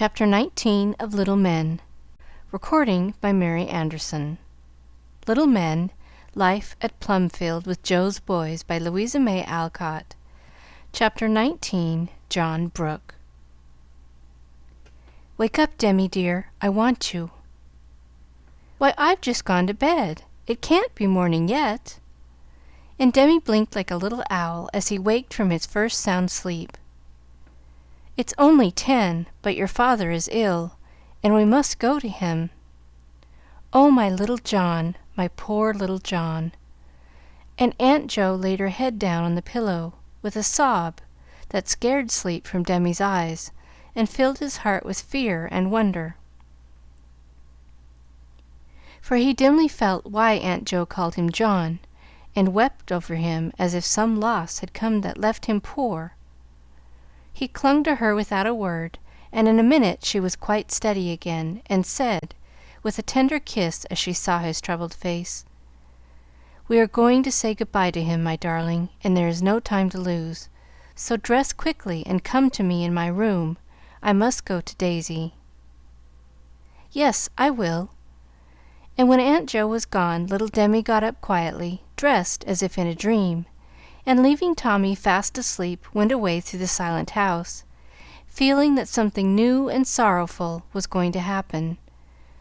Chapter 19 of Little Men. Recording by Mary Anderson. Little Men, Life at Plumfield with Jo's Boys by Louisa May Alcott. Chapter 19, John Brooke. Wake up, Demi, dear. I want you. Why, I've just gone to bed. It can't be morning yet. And Demi blinked like a little owl as he waked from his first sound sleep. It's only 10, but your father is ill, and we must go to him. Oh, my little John, my poor little John. And Aunt Jo laid her head down on the pillow with a sob that scared sleep from Demi's eyes and filled his heart with fear and wonder. For he dimly felt why Aunt Jo called him John, and wept over him as if some loss had come that left him poor. He clung to her without a word, and in a minute she was quite steady again, and said, with a tender kiss as she saw his troubled face, "We are going to say good-bye to him, my darling, and there is no time to lose. So dress quickly and come to me in my room. I must go to Daisy." "Yes, I will." And when Aunt Jo was gone, little Demi got up quietly, dressed as if in a dream, and leaving Tommy fast asleep, went away through the silent house, feeling that something new and sorrowful was going to happen,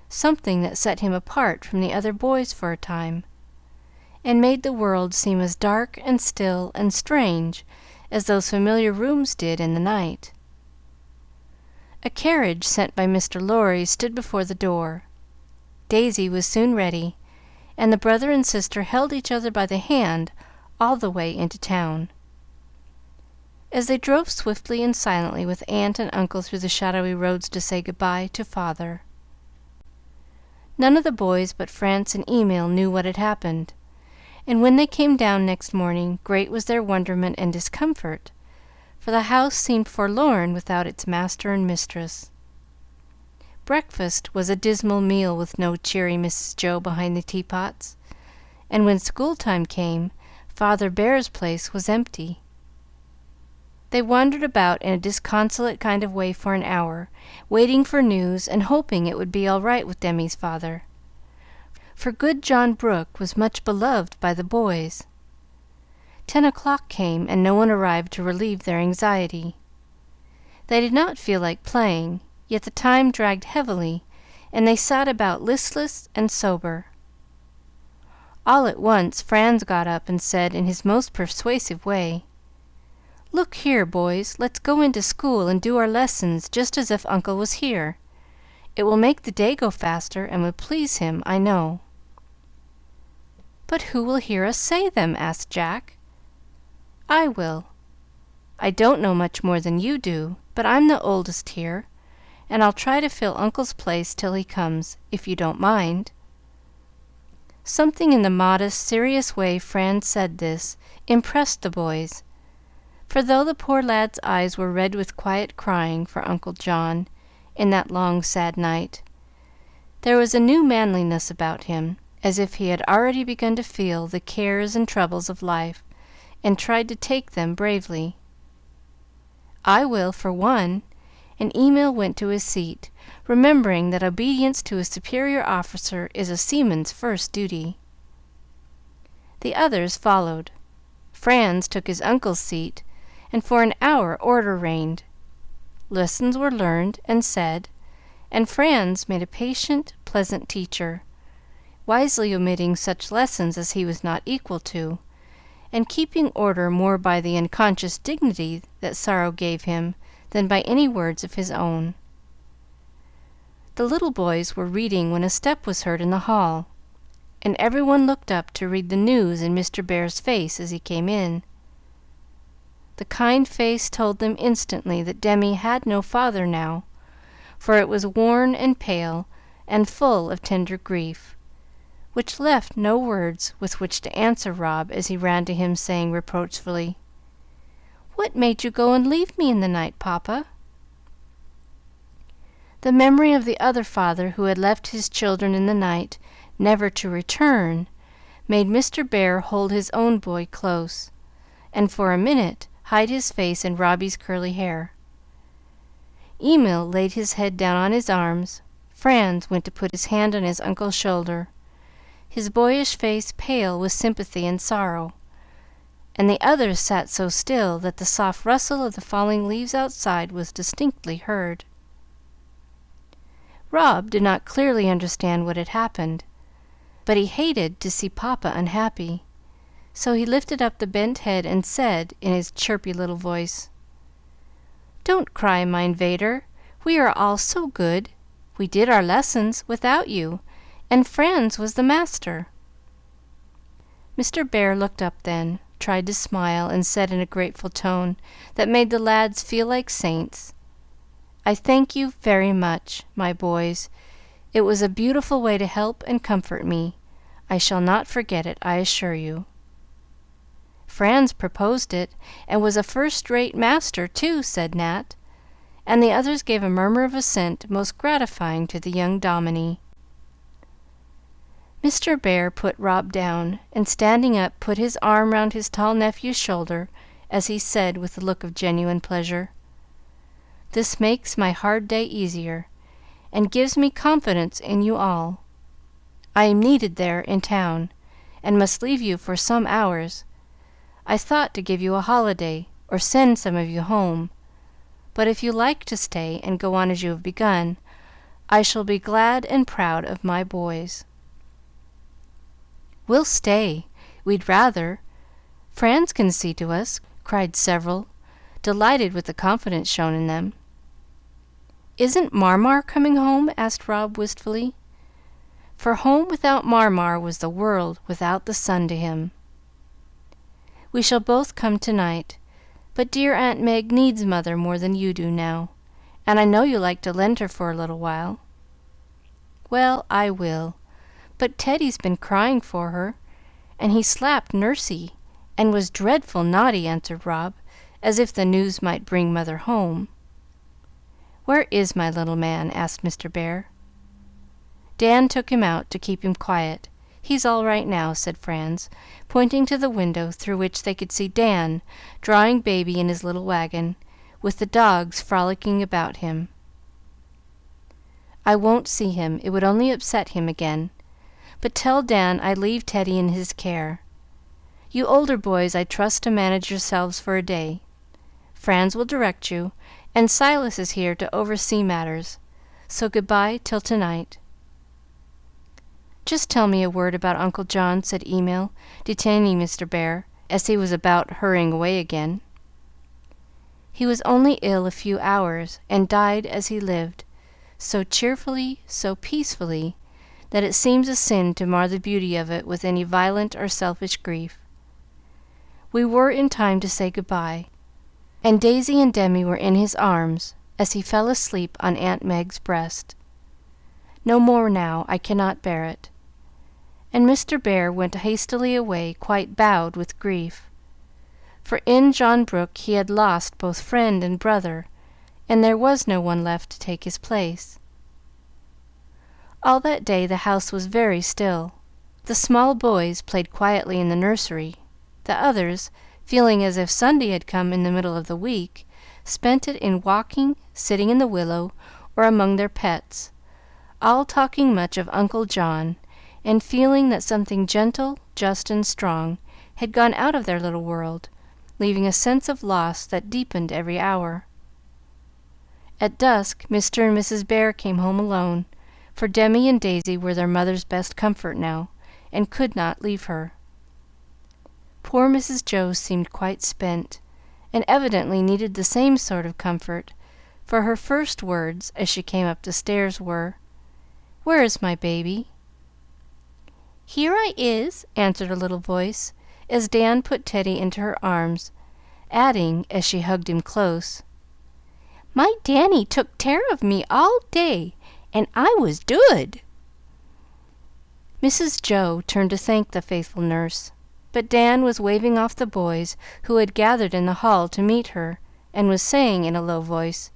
something that set him apart from the other boys for a time, and made the world seem as dark and still and strange as those familiar rooms did in the night. A carriage sent by Mr. Lorry stood before the door. Daisy was soon ready, and the brother and sister held each other by the hand all the way into town. As they drove swiftly and silently with aunt and uncle through the shadowy roads to say good-bye to father, none of the boys but France and Emil knew what had happened, and when they came down next morning, great was their wonderment and discomfort, for the house seemed forlorn without its master and mistress. Breakfast was a dismal meal with no cheery Mrs. Jo behind the teapots, and when school-time came, Father Bear's place was empty. They wandered about in a disconsolate kind of way for an hour, waiting for news and hoping it would be all right with Demi's father, for good John Brooke was much beloved by the boys. 10 o'clock came, and no one arrived to relieve their anxiety. They did not feel like playing, yet the time dragged heavily, and they sat about listless and sober. All at once Franz got up and said in his most persuasive way, "Look here, boys, let's go into school and do our lessons just as if uncle was here. It will make the day go faster, and would please him, I know." "But who will hear us say them?" asked Jack. "I will. I don't know much more than you do, but I'm the oldest here, and I'll try to fill uncle's place till he comes, if you don't mind." Something in the modest, serious way Franz said this impressed the boys, for though the poor lad's eyes were red with quiet crying for Uncle John in that long, sad night, there was a new manliness about him, as if he had already begun to feel the cares and troubles of life, and tried to take them bravely. "I will, for one," and Emil went to his seat, remembering that obedience to a superior officer is a seaman's first duty. The others followed. Franz took his uncle's seat, and for an hour order reigned. Lessons were learned and said, and Franz made a patient, pleasant teacher, wisely omitting such lessons as he was not equal to, and keeping order more by the unconscious dignity that sorrow gave him than by any words of his own. The little boys were reading when a step was heard in the hall, and every one looked up to read the news in Mr. Bear's face as he came in. The kind face told them instantly that Demi had no father now, for it was worn and pale and full of tender grief, which left no words with which to answer Rob as he ran to him, saying reproachfully, "What made you go and leave me in the night, papa?" The memory of the other father who had left his children in the night, never to return, made Mr. Bear hold his own boy close, and for a minute hide his face in Robbie's curly hair. Emil laid his head down on his arms. Franz went to put his hand on his uncle's shoulder, his boyish face pale with sympathy and sorrow, and the others sat so still that the soft rustle of the falling leaves outside was distinctly heard. Rob did not clearly understand what had happened, but he hated to see Papa unhappy, so he lifted up the bent head and said, in his chirpy little voice, "Don't cry, mein Vater. We are all so good. We did our lessons without you, and Franz was the master." Mr. Bhaer looked up then, tried to smile, and said in a grateful tone that made the lads feel like saints, "I thank you very much, my boys. It was a beautiful way to help and comfort me. I shall not forget it, I assure you." "Franz proposed it, and was a first-rate master, too," said Nat, and the others gave a murmur of assent most gratifying to the young dominie. Mr. Bhaer put Rob down, and standing up, put his arm round his tall nephew's shoulder, as he said, with a look of genuine pleasure, "This makes my hard day easier, and gives me confidence in you all. I am needed there in town, and must leave you for some hours. I thought to give you a holiday, or send some of you home, but if you like to stay and go on as you have begun, I shall be glad and proud of my boys." "We'll stay. We'd rather. Franz can see to us," cried several, delighted with the confidence shown in them. "Isn't Marmar coming home?" asked Rob wistfully, for home without Marmar was the world without the sun to him. "We shall both come to-night, but dear Aunt Meg needs mother more than you do now, and I know you like to lend her for a little while." "Well, I will, but Teddy's been crying for her, and he slapped Nursey, and was dreadful naughty," answered Rob, as if the news might bring mother home. "Where is my little man?" asked Mr. Bhaer. "Dan took him out to keep him quiet. He's all right now," said Franz, pointing to the window through which they could see Dan drawing Baby in his little wagon, with the dogs frolicking about him. "I won't see him. It would only upset him again. But tell Dan I leave Teddy in his care. You older boys I trust to manage yourselves for a day. Franz will direct you, and Silas is here to oversee matters. So good-bye till to-night." "Just tell me a word about Uncle John," said Emil, detaining Mr. Bhaer, as he was about hurrying away again. "He was only ill a few hours, and died as he lived, so cheerfully, so peacefully, that it seems a sin to mar the beauty of it with any violent or selfish grief. We were in time to say good-bye, and Daisy and Demi were in his arms as he fell asleep on Aunt Meg's breast. No more now, I cannot bear it." And Mr. Bhaer went hastily away, quite bowed with grief, for in John Brooke he had lost both friend and brother, and there was no one left to take his place. All that day the house was very still. The small boys played quietly in the nursery. The others, feeling as if Sunday had come in the middle of the week, spent it in walking, sitting in the willow, or among their pets, all talking much of Uncle John, and feeling that something gentle, just, and strong had gone out of their little world, leaving a sense of loss that deepened every hour. At dusk Mr. and Mrs. Bhaer came home alone, for Demi and Daisy were their mother's best comfort now, and could not leave her. Poor Mrs. Joe seemed quite spent, and evidently needed the same sort of comfort, for her first words, as she came up the stairs, were, "Where is my baby?" "Here I is," answered a little voice, as Dan put Teddy into her arms, adding, as she hugged him close, "My Danny took care of me all day, and I was dood." Mrs. Joe turned to thank the faithful nurse, but Dan was waving off the boys who had gathered in the hall to meet her, and was saying in a low voice,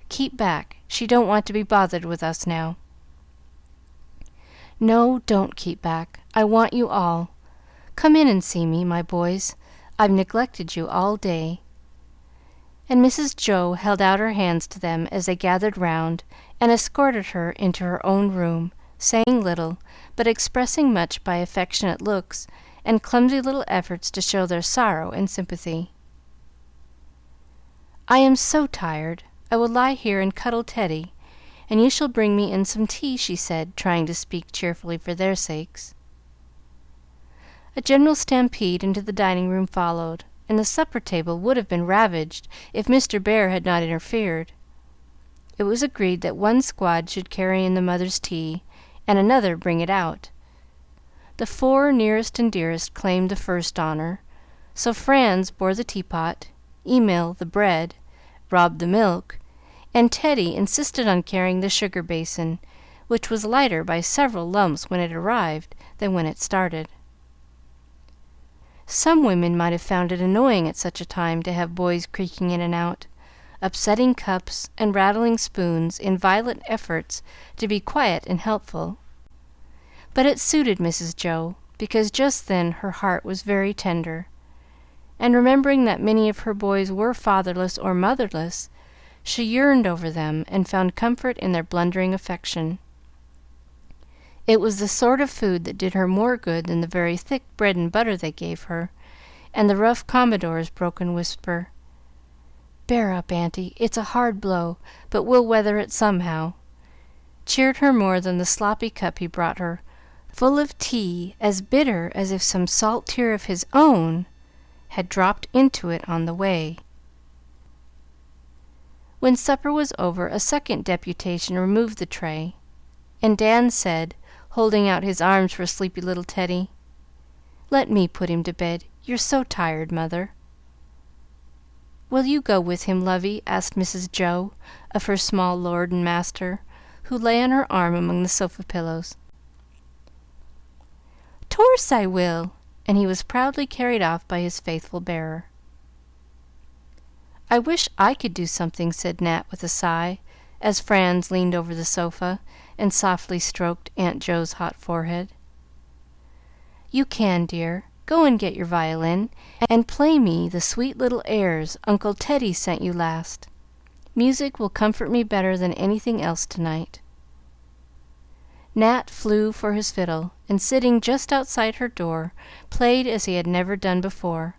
"Keep back. She don't want to be bothered with us now." "No, don't keep back. I want you all. Come in and see me, my boys. I've neglected you all day." and Mrs. Jo held out her hands to them as they gathered round, and escorted her into her own room, saying little, but expressing much by affectionate looks and clumsy little efforts to show their sorrow and sympathy. "I am so tired, I will lie here and cuddle Teddy, and you shall bring me in some tea," she said, trying to speak cheerfully for their sakes. A general stampede into the dining-room followed, and the supper-table would have been ravaged if Mr. Bhaer had not interfered. It was agreed that one squad should carry in the mother's tea, and another bring it out. The 4 nearest and dearest claimed the first honor, so Franz bore the teapot, Emil the bread, Rob the milk, and Teddy insisted on carrying the sugar basin, which was lighter by several lumps when it arrived than when it started. Some women might have found it annoying at such a time to have boys creaking in and out, upsetting cups and rattling spoons in violent efforts to be quiet and helpful. But it suited Mrs. Jo, because just then her heart was very tender, and remembering that many of her boys were fatherless or motherless, she yearned over them and found comfort in their blundering affection. It was the sort of food that did her more good than the very thick bread and butter they gave her, and the rough Commodore's broken whisper, "Bear up, auntie, it's a hard blow, but we'll weather it somehow," cheered her more than the sloppy cup he brought her, full of tea as bitter as if some salt tear of his own had dropped into it on the way. When supper was over, a second deputation removed the tray, and Dan said, holding out his arms for sleepy little Teddy, "Let me put him to bed. You're so tired, mother." "Will you go with him, lovey?" asked Mrs. Jo of her small lord and master, who lay on her arm among the sofa pillows. "'Torse I will," and he was proudly carried off by his faithful bearer. "I wish I could do something," said Nat with a sigh, as Franz leaned over the sofa and softly stroked Aunt Jo's hot forehead. "You can, dear. Go and get your violin, and play me the sweet little airs Uncle Teddy sent you last. Music will comfort me better than anything else to-night." Nat flew for his fiddle, and sitting just outside her door, played as he had never done before,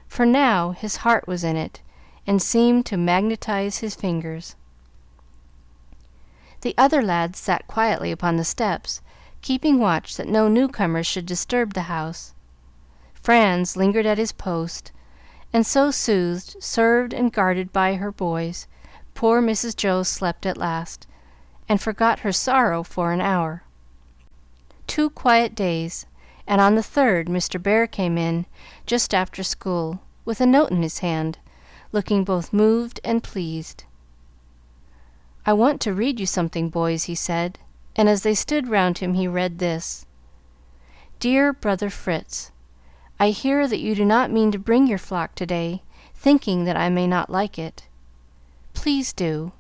for now his heart was in it, and seemed to magnetize his fingers. The other lads sat quietly upon the steps, keeping watch that no newcomers should disturb the house. Franz lingered at his post, and so soothed, served, and guarded by her boys, poor Mrs. Jo slept at last, and forgot her sorrow for an hour. 2 quiet days, and on the 3rd Mr. Bhaer came in just after school, with a note in his hand, looking both moved and pleased. "I want to read you something, boys," he said, and as they stood round him he read this: "Dear Brother Fritz, I hear that you do not mean to bring your flock to-day, thinking that I may not like it. Please do.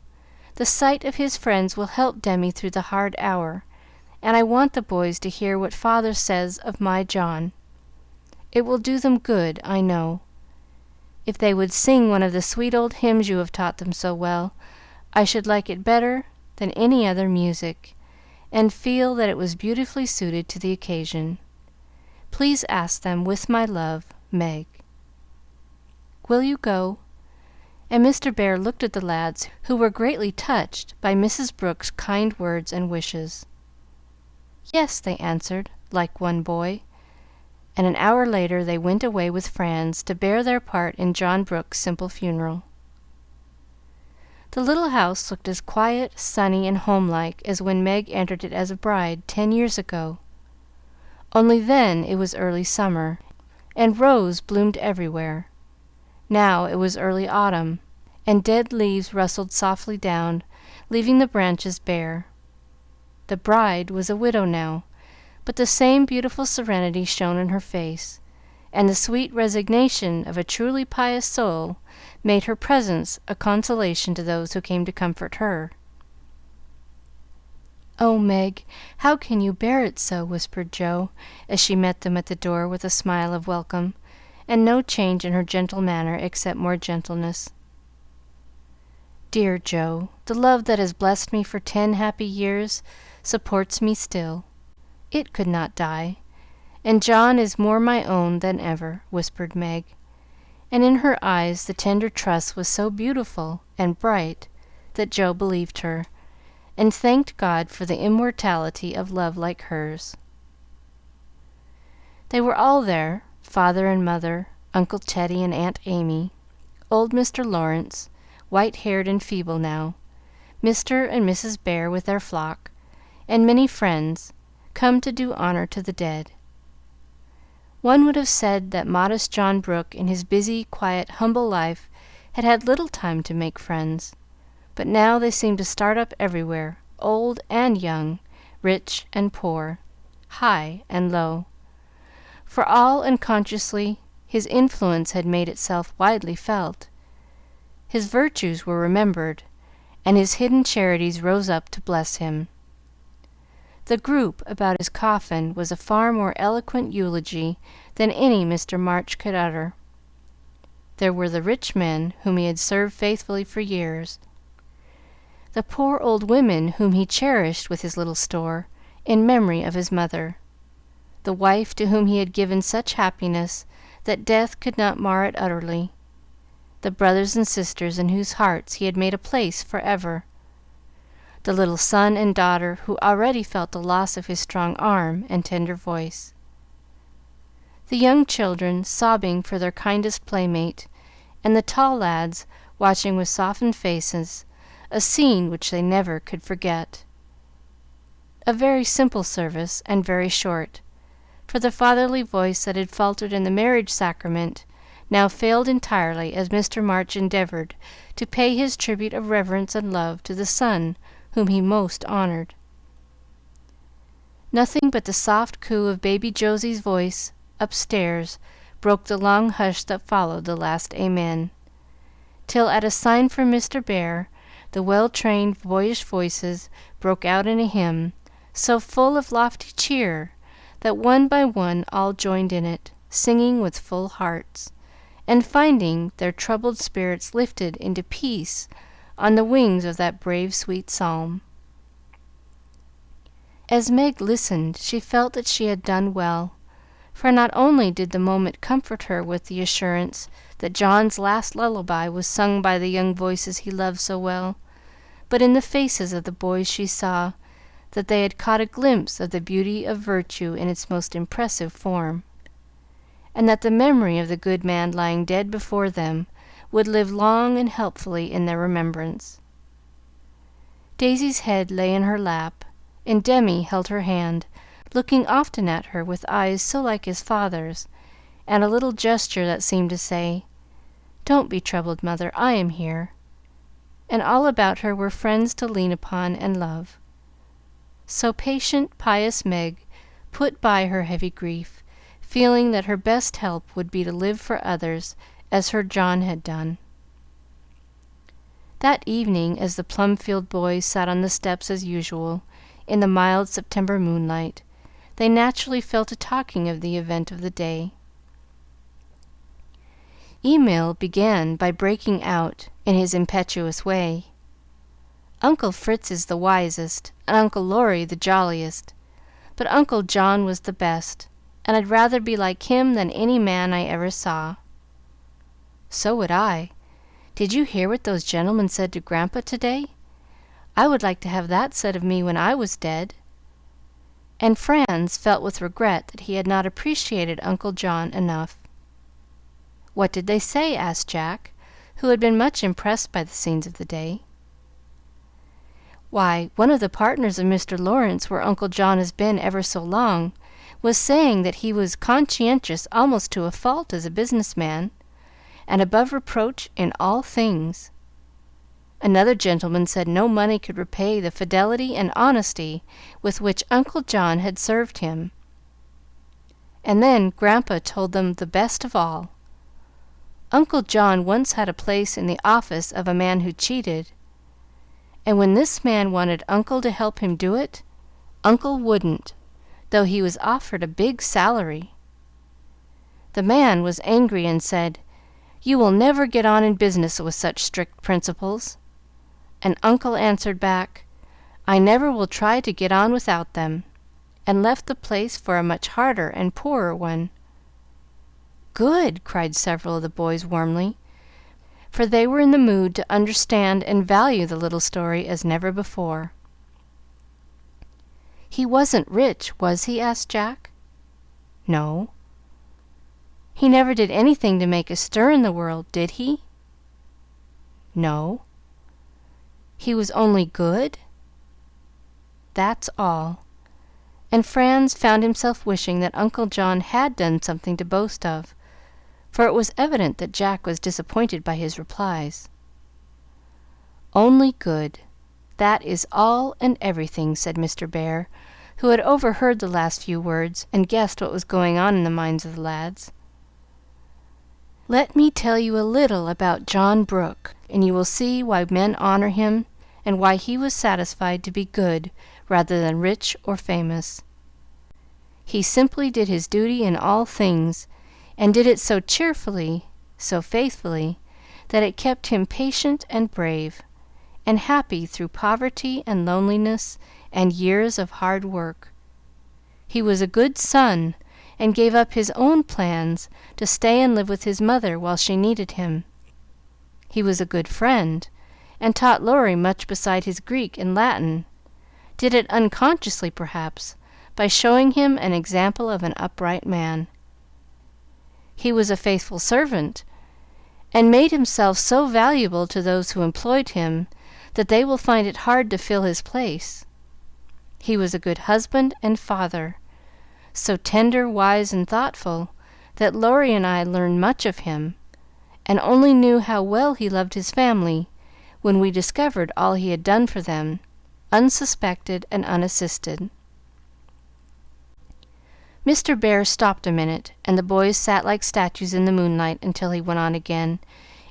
The sight of his friends will help Demi through the hard hour, and I want the boys to hear what father says of my John. It will do them good, I know. If they would sing one of the sweet old hymns you have taught them so well, I should like it better than any other music, and feel that it was beautifully suited to the occasion. Please ask them, with my love, Meg." "Will you go?" And Mr. Bhaer looked at the lads, who were greatly touched by Mrs. Brooks' kind words and wishes. "Yes," they answered, like one boy, and an hour later they went away with Franz to bear their part in John Brooks' simple funeral. The little house looked as quiet, sunny, and homelike as when Meg entered it as a bride 10 years ago. Only then it was early summer, and rose bloomed everywhere. Now it was early autumn, and dead leaves rustled softly down, leaving the branches bare. The bride was a widow now, but the same beautiful serenity shone in her face, and the sweet resignation of a truly pious soul made her presence a consolation to those who came to comfort her. "Oh, Meg, how can you bear it so?" whispered Jo, as she met them at the door with a smile of welcome, and no change in her gentle manner except more gentleness. Dear Jo, the love that has blessed me for 10 happy years supports me still. It could not die, and John is more my own than ever," whispered Meg, and in her eyes the tender trust was so beautiful and bright that Jo believed her, and thanked God for the immortality of love like hers. They were all there, father and mother, Uncle Teddy and Aunt Amy, old Mr. Lawrence, white-haired and feeble now, Mr. and Mrs. Bhaer with their flock, and many friends, come to do honor to the dead. One would have said that modest John Brooke, in his busy, quiet, humble life, had had little time to make friends, but now they seemed to start up everywhere, old and young, rich and poor, high and low, for all unconsciously his influence had made itself widely felt. His virtues were remembered, and his hidden charities rose up to bless him. The group about his coffin was a far more eloquent eulogy than any Mr. March could utter. There were the rich men whom he had served faithfully for years, the poor old women whom he cherished with his little store, in memory of his mother, the wife to whom he had given such happiness that death could not mar it utterly, the brothers and sisters in whose hearts he had made a place forever, the little son and daughter who already felt the loss of his strong arm and tender voice, the young children sobbing for their kindest playmate, and the tall lads watching with softened faces a scene which they never could forget. A very simple service, and very short, for the fatherly voice that had faltered in the marriage sacrament now failed entirely as Mr. March endeavored to pay his tribute of reverence and love to the son whom he most honored. Nothing but the soft coo of baby Josie's voice upstairs broke the long hush that followed the last amen, till at a sign from Mr. Bhaer the well-trained boyish voices broke out in a hymn so full of lofty cheer that one by one all joined in it, singing with full hearts, and finding their troubled spirits lifted into peace on the wings of that brave, sweet psalm. As Meg listened, she felt that she had done well, for not only did the moment comfort her with the assurance that John's last lullaby was sung by the young voices he loved so well, but in the faces of the boys she saw that they had caught a glimpse of the beauty of virtue in its most impressive form, and that the memory of the good man lying dead before them would live long and helpfully in their remembrance. Daisy's head lay in her lap, and Demi held her hand, looking often at her with eyes so like his father's, and a little gesture that seemed to say, "Don't be troubled, mother, I am here," and all about her were friends to lean upon and love. So patient, pious Meg put by her heavy grief, feeling that her best help would be to live for others as her John had done. That evening, as the Plumfield boys sat on the steps as usual, in the mild September moonlight, they naturally fell to talking of the event of the day. Emil began by breaking out, in his impetuous way, "Uncle Fritz is the wisest, and Uncle Laurie the jolliest, but Uncle John was the best, and I'd rather be like him than any man I ever saw." "So would I. Did you hear what those gentlemen said to Grandpa to-day? I would like to have that said of me when I was dead." And Franz felt with regret that he had not appreciated Uncle John enough. "What did they say?" asked Jack, who had been much impressed by the scenes of the day. "Why, one of the partners of Mr. Lawrence, where Uncle John has been ever so long, was saying that he was conscientious almost to a fault as a business man, and above reproach in all things. Another gentleman said no money could repay the fidelity and honesty with which Uncle John had served him. And then Grandpa told them the best of all. Uncle John once had a place in the office of a man who cheated, and when this man wanted Uncle to help him do it, Uncle wouldn't, though he was offered a big salary. The man was angry and said, 'You will never get on in business with such strict principles.' and Uncle answered back, "I never will try to get on without them," and left the place for a much harder and poorer one. "Good!" cried several of the boys warmly, for they were in the mood to understand and value the little story as never before. "He wasn't rich, was he?" asked Jack. "No." "He never did anything to make a stir in the world, did he?" "No." "He was only good?" "That's all." And Franz found himself wishing that Uncle John had done something to boast of, for it was evident that Jack was disappointed by his replies. "Only good, that is all and everything," said Mr. Bhaer, who had overheard the last few words and guessed what was going on in the minds of the lads. "Let me tell you a little about John Brooke, and you will see why men honor him, and why he was satisfied to be good rather than rich or famous. He simply did his duty in all things, and did it so cheerfully, so faithfully, that it kept him patient and brave, and happy through poverty and loneliness and years of hard work. He was a good son, and gave up his own plans to stay and live with his mother while she needed him. He was a good friend, and taught Laurie much beside his Greek and Latin, did it unconsciously perhaps, by showing him an example of an upright man. He was a faithful servant, and made himself so valuable to those who employed him that they will find it hard to fill his place. He was a good husband and father, so tender, wise, and thoughtful that Laurie and I learned much of him, and only knew how well he loved his family when we discovered all he had done for them, unsuspected and unassisted." Mr. Bhaer stopped a minute, and the boys sat like statues in the moonlight until he went on again,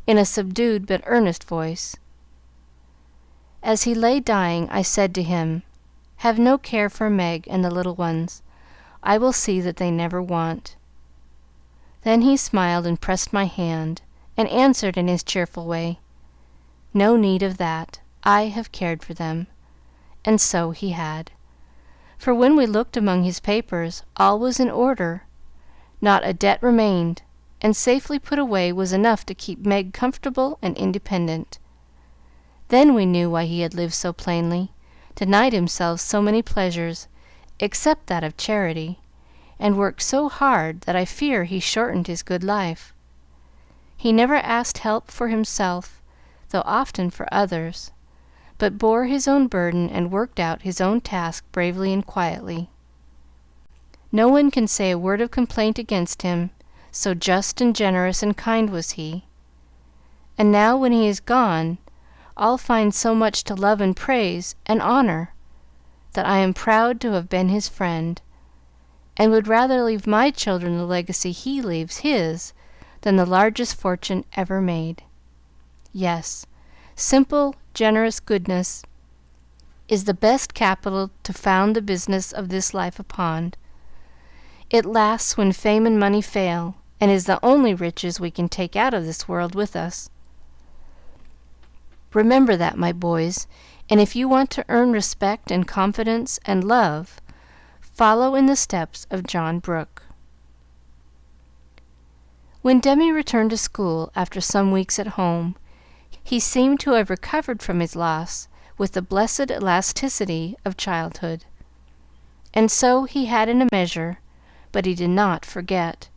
in a subdued but earnest voice. "As he lay dying, I said to him, 'Have no care for Meg and the little ones. I will see that they never want.' Then he smiled and pressed my hand, and answered in his cheerful way, 'No need of that. I have cared for them.' And so he had. For when we looked among his papers, all was in order, not a debt remained, and safely put away was enough to keep Meg comfortable and independent. Then we knew why he had lived so plainly, denied himself so many pleasures, except that of charity, and worked so hard that I fear he shortened his good life. He never asked help for himself, though often for others, but bore his own burden and worked out his own task bravely and quietly. No one can say a word of complaint against him, so just and generous and kind was he. And now when he is gone, all find so much to love and praise and honor, that I am proud to have been his friend, and would rather leave my children the legacy he leaves his than the largest fortune ever made. Yes, simple, generous goodness is the best capital to found the business of this life upon. It lasts when fame and money fail, and is the only riches we can take out of this world with us. Remember that, my boys, and if you want to earn respect and confidence and love, follow in the steps of John Brooke." When Demi returned to school after some weeks at home, he seemed to have recovered from his loss with the blessed elasticity of childhood. And so he had in a measure, but he did not forget,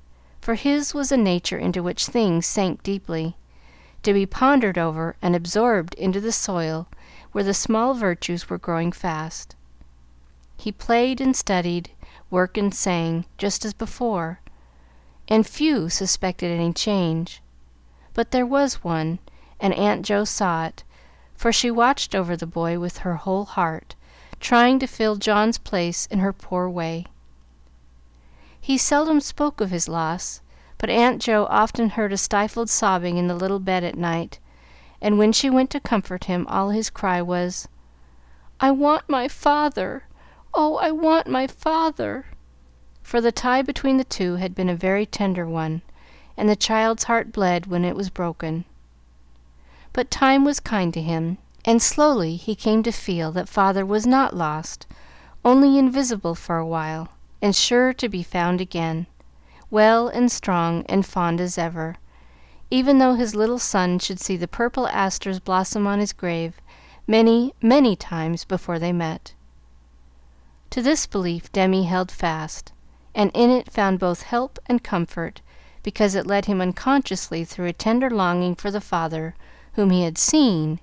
for his was a nature into which things sank deeply, to be pondered over and absorbed into the soil where the small virtues were growing fast. He played and studied, worked and sang, just as before, and few suspected any change. But there was one, and Aunt Jo saw it, for she watched over the boy with her whole heart, trying to fill John's place in her poor way. He seldom spoke of his loss, but Aunt Jo often heard a stifled sobbing in the little bed at night, and when she went to comfort him, all his cry was, "I want my father! Oh, I want my father!" For the tie between the two had been a very tender one, and the child's heart bled when it was broken. But time was kind to him, And slowly he came to feel that father was not lost, only invisible for a while, and sure to be found again, well and strong and fond as ever, even though his little son should see the purple asters blossom on his grave many, many times before they met. To this belief Demi held fast, and in it found both help and comfort, because it led him unconsciously through a tender longing for the father whom he had seen,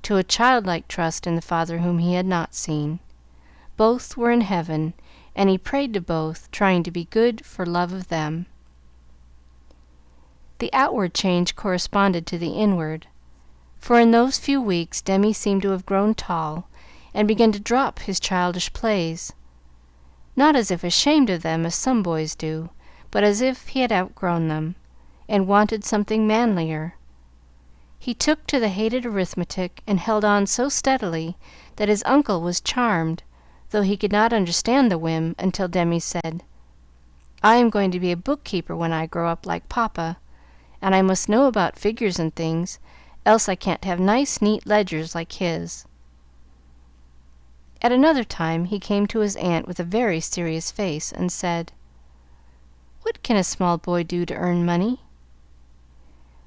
to a childlike trust in the father whom he had not seen. Both were in heaven, and he prayed to both, trying to be good for love of them. The outward change corresponded to the inward, for in those few weeks Demi seemed to have grown tall, and begun to drop his childish plays, not as if ashamed of them as some boys do, but as if he had outgrown them, and wanted something manlier. He took to the hated arithmetic, and held on so steadily that his uncle was charmed, though he could not understand the whim until Demi said, "I am going to be a bookkeeper when I grow up like papa, and I must know about figures and things, else I can't have nice, neat ledgers like his." At another time he came to his aunt with a very serious face, and said, "What can a small boy do to earn money?"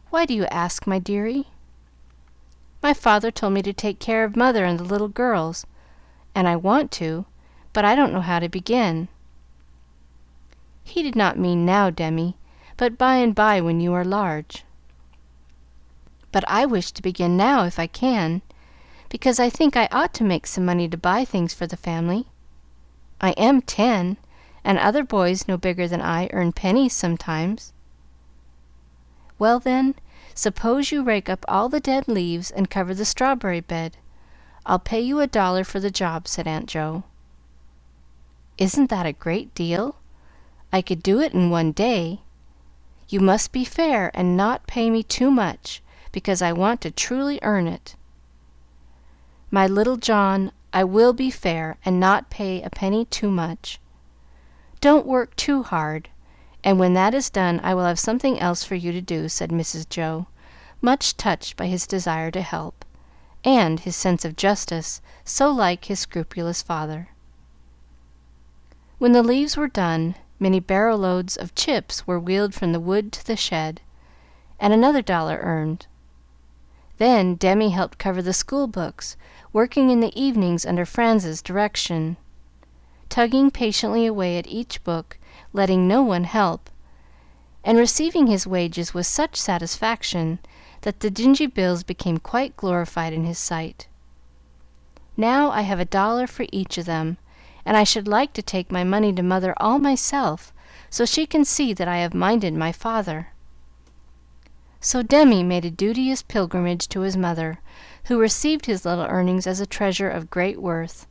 "Why do you ask, my dearie?" "My father told me to take care of mother and the little girls, and I want to, but I don't know how to begin." "He did not mean now, Demi, but by and by when you are large." "But I wish to begin now if I can, because I think I ought to make some money to buy things for the family. I am 10, and other boys no bigger than I earn pennies sometimes." "Well, then, suppose you rake up all the dead leaves and cover the strawberry bed. I'll pay you $1 for the job," said Aunt Jo. "Isn't that a great deal? I could do it in one day. You must be fair and not pay me too much, because I want to truly earn it." "My little John, I will be fair and not pay a penny too much. Don't work too hard, and when that is done I will have something else for you to do," said Mrs. Jo, much touched by his desire to help, and his sense of justice, so like his scrupulous father. When the leaves were done, many barrow-loads of chips were wheeled from the wood to the shed, and another $1 earned. Then Demi helped cover the school books, working in the evenings under Franz's direction, tugging patiently away at each book, letting no one help, and receiving his wages with such satisfaction that the dingy bills became quite glorified in his sight. "Now I have $1 for each of them, and I should like to take my money to mother all myself, so she can see that I have minded my father." So Demi made a duteous pilgrimage to his mother, who received his little earnings as a treasure of great worth,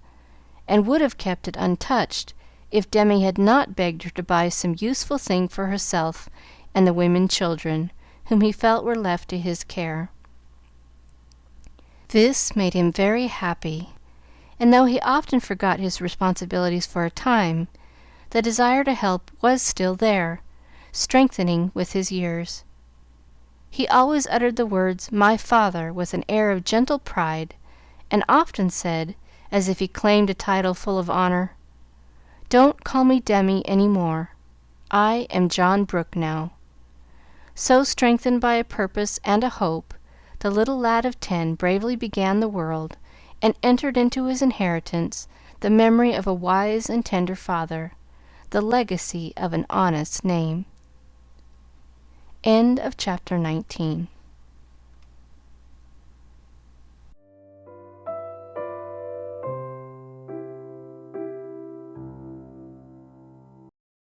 and would have kept it untouched if Demi had not begged her to buy some useful thing for herself and the women children, whom he felt were left to his care. This made him very happy, and though he often forgot his responsibilities for a time, the desire to help was still there, strengthening with his years. He always uttered the words "my father" with an air of gentle pride, and often said, as if he claimed a title full of honor, "Don't call me Demi any more. I am John Brooke now." So, strengthened by a purpose and a hope, the little lad of 10 bravely began the world, and entered into his inheritance the memory of a wise and tender father, the legacy of an honest name. End of chapter 19.